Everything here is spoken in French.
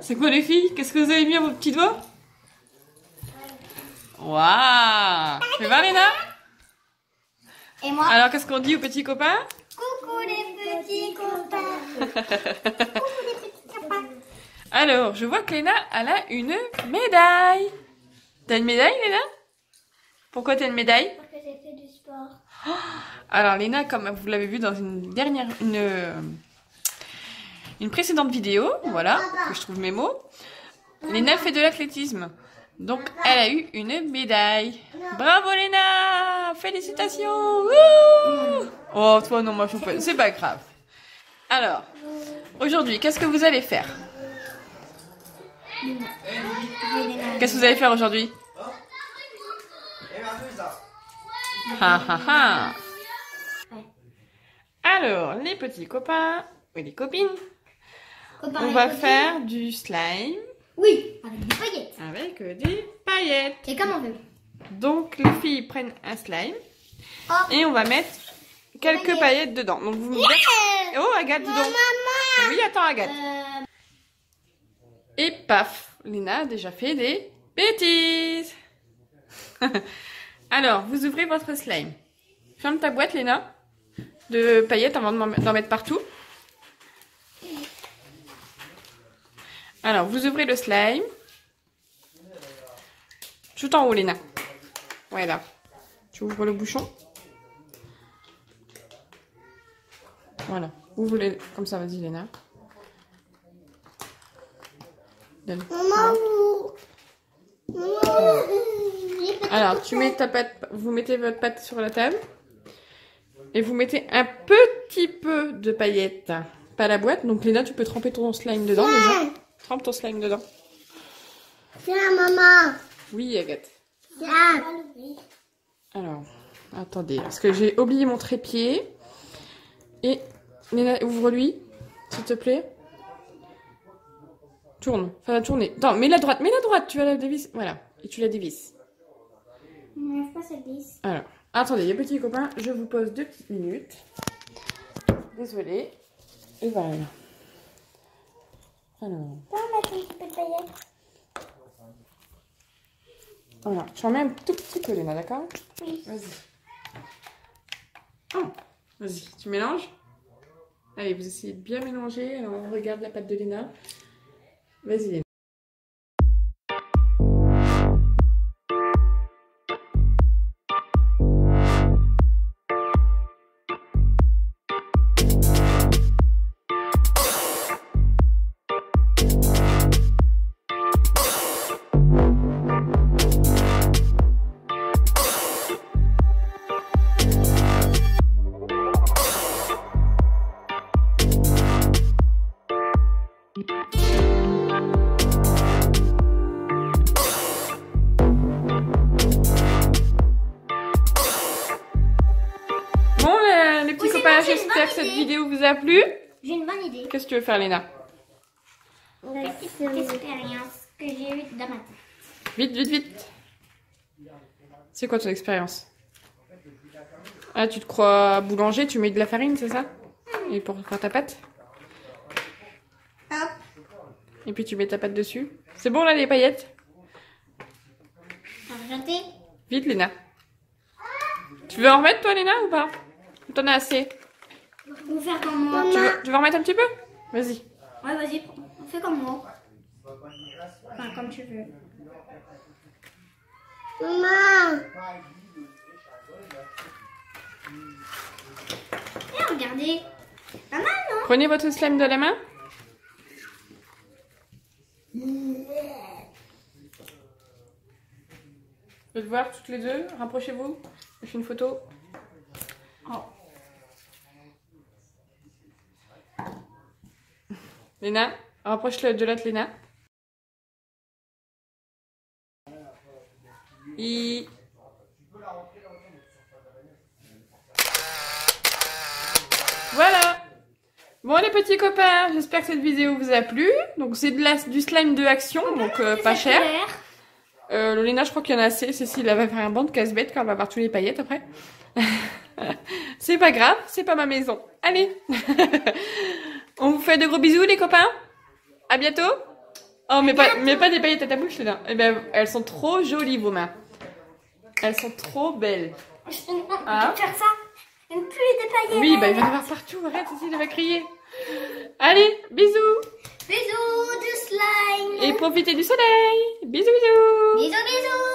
C'est quoi les filles? Qu'est-ce que vous avez mis à vos petits doigts? Waouh! Fais voir Léna? Et moi? Alors qu'est-ce qu'on dit aux petits copains? Coucou les petits copains. Coucou les petits copains. Alors, je vois que Léna, elle a une médaille. T'as une médaille, Léna? Pourquoi t'as une médaille? Parce que j'ai fait du sport. Alors Léna, comme vous l'avez vu dans une précédente vidéo, voilà, que je trouve mes mots, Léna fait de l'athlétisme. Donc elle a eu une médaille. Bravo Léna! Félicitations! Wouh! Oh toi non, moi je peux... c'est pas grave. Alors, aujourd'hui, qu'est-ce que vous allez faire? Qu'est-ce que vous allez faire aujourd'hui? Ha ha ha! Alors, les petits copains et les copines, on va faire du slime. Oui, avec des paillettes. Avec des paillettes. Et comme on veut. Donc, les filles prennent un slime et on va mettre quelques paillettes dedans. Donc, vous me dites... Oh, Agathe, dis donc. Oui, attends, Agathe. Et paf, Léna a déjà fait des bêtises. Alors, vous ouvrez votre slime. Ferme ta boîte, Léna, de paillettes avant d'en mettre partout. Alors, vous ouvrez le slime. Tout en haut, Léna. Voilà. Tu ouvres le bouchon. Voilà. Ouvre-le comme ça, vas-y, Léna. Donne. Alors, tu mets ta pâte, vous mettez votre pâte sur la table. Et vous mettez un petit peu de paillettes. Pas la boîte. Donc, Léna, tu peux tremper ton slime dedans déjà. Trempe ton slime dedans. Tiens, maman. Oui, Agathe. Tiens. Alors, attendez. Parce que j'ai oublié mon trépied. Et, Léna, ouvre-lui, s'il te plaît. Tourne. Enfin, tourner. Non, mets la droite. Mets la droite. Tu vas la dévisser. Voilà. Et tu la dévisses. Ne pas cette vis. Alors, attendez, les petits copains, je vous pose 2 petites minutes. Désolée. Et voilà. Alors. Tu peux mettre un petit peu de paillettes? Voilà. J'en mets un tout petit peu, Léna, d'accord? Oui. Vas-y. Oh, vas-y, tu mélanges? Allez, vous essayez de bien mélanger. Alors, on regarde la pâte de Léna. Vas-y, Léna. J'espère que cette vidéo vous a plu. J'ai une bonne idée. Qu'est-ce que tu veux faire, Léna? La petite expérience que j'ai eue dans ma tête. Vite, vite, vite. C'est quoi ton expérience? Ah, tu te crois boulanger, tu mets de la farine, c'est ça? Et pour faire ta pâte? Hop. Et puis tu mets ta pâte dessus. C'est bon là, les paillettes? Arrêtez. Vite, Léna. Tu veux en remettre, toi, Léna, ou pas? Ou t'en as assez? Vous faire comme moi. Tu veux en remettre un petit peu? Vas-y. Ouais, vas-y, fais comme moi. Enfin, comme tu veux. Maman. Et regardez. Pas mal, non? Prenez votre slime de la main. Faites voir toutes les deux. Rapprochez-vous. Je fais une photo. Oh. Léna, rapproche-le de l'autre, Léna. Voilà. Bon les petits copains, j'espère que cette vidéo vous a plu. Donc c'est du slime de Action, donc pas cher. Léna, je crois qu'il y en a assez. Cécile, elle va faire un banc de casse-bête quand elle va avoir tous les paillettes après. C'est pas grave, c'est pas ma maison. Allez. On vous fait de gros bisous les copains. À bientôt. Oh, mais pas des paillettes à ta bouche, là. Eh ben, elles sont trop jolies, vos mains. Elles sont trop belles. Je peux faire ça. Une pluie de paillettes. Oui, bah il va y en avoir partout. Arrête, Cécile, elle va crier. Allez, bisous. Bisous du slime. Et profitez du soleil. Bisous, bisous. Bisous, bisous.